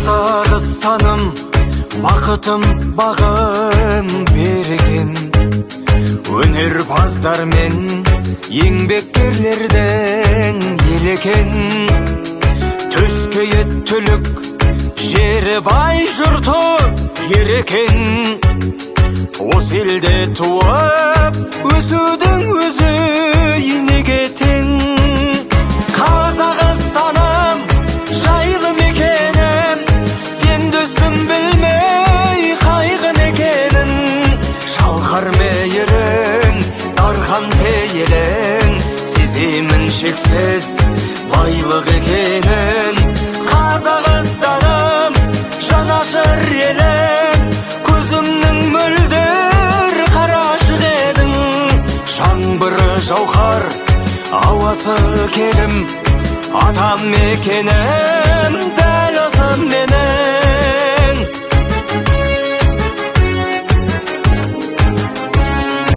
Қазақстаным бақытым бағым берген, өнерпаздар мен еңбеккерлердің елекен. Төскейі түлік, жері бай, жұрты ерекен. Осы елде туып, өсудің өзі неге тең. Қазақстаным жайлы мекенім, сен дөстім білмей қайғын екенін. Шалқар мейірің, дархан пейілің, сеземін шексіз байлық екенін. Қазақстаным жанашыр елім, көзімнің мөлдір қарашық едің. Жаңбыры жауһар, ауасы келім, атам мекенім.